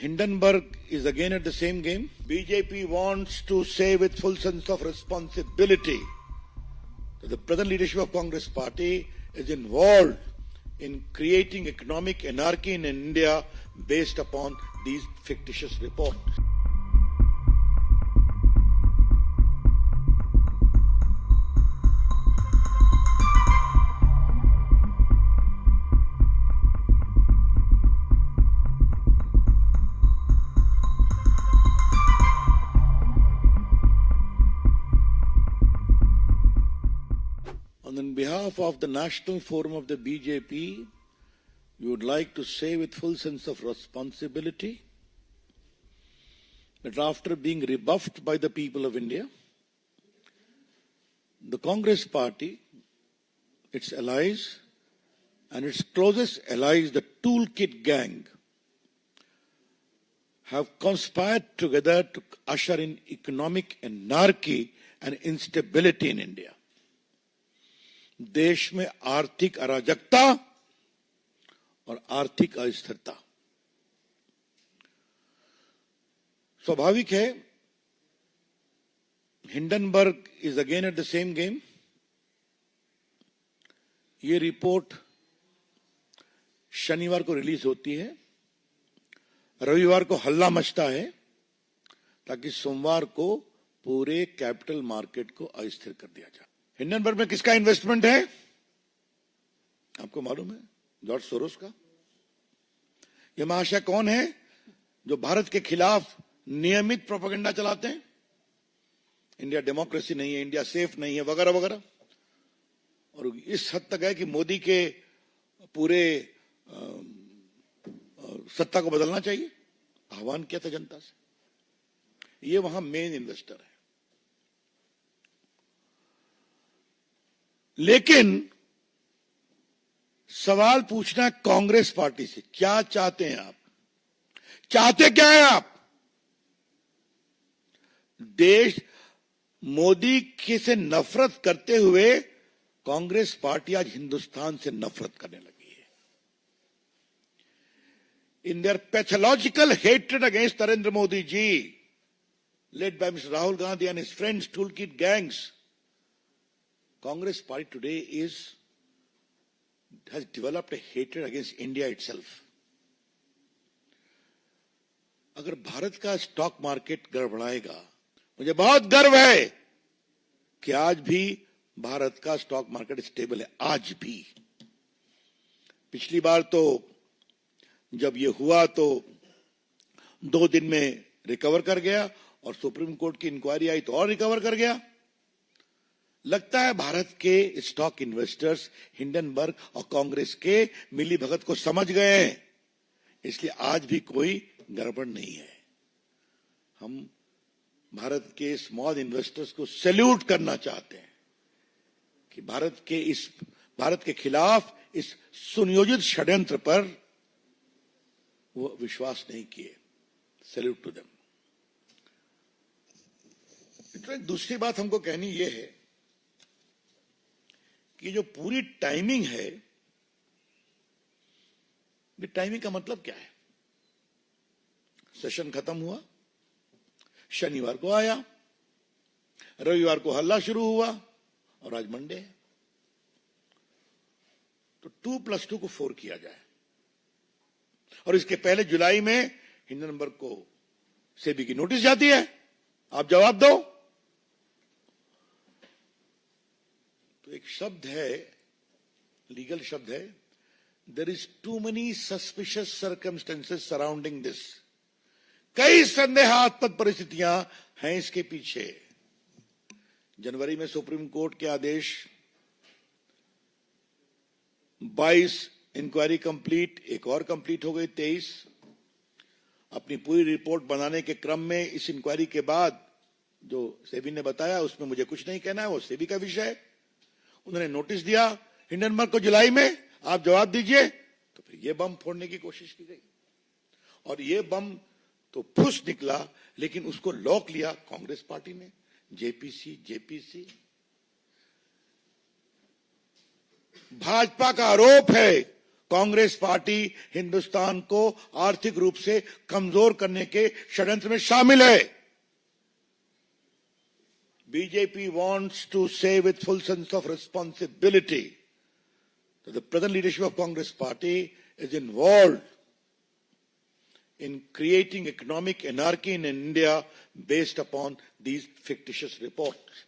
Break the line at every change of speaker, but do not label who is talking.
Hindenburg is again at the same game. BJP wants to say with full sense of responsibility that the present leadership of Congress Party is involved in creating economic anarchy in India based upon these fictitious reports. On behalf of the National Forum of the BJP, we would like to say with full sense of responsibility that after being rebuffed by the people of India, the Congress Party, its allies, and its closest allies, the Toolkit Gang, have conspired together to usher in economic anarchy and instability in India. देश में आर्थिक अराजकता और आर्थिक अस्थिरता स्वाभाविक है. Hindenburg is again at the same game. ये रिपोर्ट शनिवार को रिलीज होती है, रविवार को हल्ला मचता है ताकि सोमवार को पूरे कैपिटल मार्केट को अस्थिर कर दिया जाए. हिंडनबर्ग में किसका इन्वेस्टमेंट है आपको मालूम है? जॉर्ज सोरोस का. यह महाशय कौन है जो भारत के खिलाफ नियमित प्रोपेगेंडा चलाते हैं? इंडिया डेमोक्रेसी नहीं है, इंडिया सेफ नहीं है, वगैरह वगैरह. और इस हद तक है कि मोदी के पूरे सत्ता को बदलना चाहिए. आह्वान किया था जनता से. ये वहां मेन इन्वेस्टर है. लेकिन सवाल पूछना है कांग्रेस पार्टी से, क्या चाहते हैं आप? चाहते क्या है आप? देश मोदी के से नफरत करते हुए कांग्रेस पार्टी आज हिंदुस्तान से नफरत करने लगी है. In their pathological hatred against Narendra Modi ji, led by Mr. Rahul Gandhi and his friends, Toolkit Gangs, Congress Party today has developed a hatred against India itself. अगर भारत का स्टॉक मार्केट गड़बड़ाएगा, मुझे बहुत गर्व है कि आज भी भारत का स्टॉक मार्केट स्टेबल है. आज भी. पिछली बार तो जब ये हुआ तो 2 दिन में रिकवर कर गया और सुप्रीम कोर्ट की इंक्वायरी आई तो और रिकवर कर गया. लगता है भारत के स्टॉक इन्वेस्टर्स हिंडनबर्ग और कांग्रेस के मिली भगत को समझ गए हैं, इसलिए आज भी कोई गड़बड़ नहीं है. हम भारत के स्मॉल इन्वेस्टर्स को सैल्यूट करना चाहते हैं कि भारत के खिलाफ इस सुनियोजित षड्यंत्र पर वो विश्वास नहीं किए. Salute to them. दूसरी बात हमको कहनी यह है कि जो पूरी टाइमिंग है, ये टाइमिंग का मतलब क्या है? सेशन खत्म हुआ, शनिवार को आया, रविवार को हल्ला शुरू हुआ और आज मंडे है. तो 2+2 को 4 किया जाए. और इसके पहले जुलाई में हिंडनबर्ग को सेबी की नोटिस जाती है, आप जवाब दो. तो एक शब्द है, लीगल शब्द है, there is too many suspicious circumstances surrounding this. कई संदेहास्पद परिस्थितियां हैं इसके पीछे. जनवरी में सुप्रीम कोर्ट के आदेश, 22 इंक्वायरी कंप्लीट, एक और कंप्लीट हो गई 23. अपनी पूरी रिपोर्ट बनाने के क्रम में इस इंक्वायरी के बाद जो सेबी ने बताया उसमें मुझे कुछ नहीं कहना है, वो सेबी का विषय है. उन्होंने नोटिस दिया हिंडनबर्ग को जुलाई में, आप जवाब दीजिए. तो फिर ये बम फोड़ने की कोशिश की गई और ये बम तो फुस निकला, लेकिन उसको लॉक लिया कांग्रेस पार्टी ने. जेपीसी. भाजपा का आरोप है कांग्रेस पार्टी हिंदुस्तान को आर्थिक रूप से कमजोर करने के षड्यंत्र में शामिल है। BJP wants to say with full sense of responsibility that the present leadership of Congress party is involved in creating economic anarchy in India based upon these fictitious reports.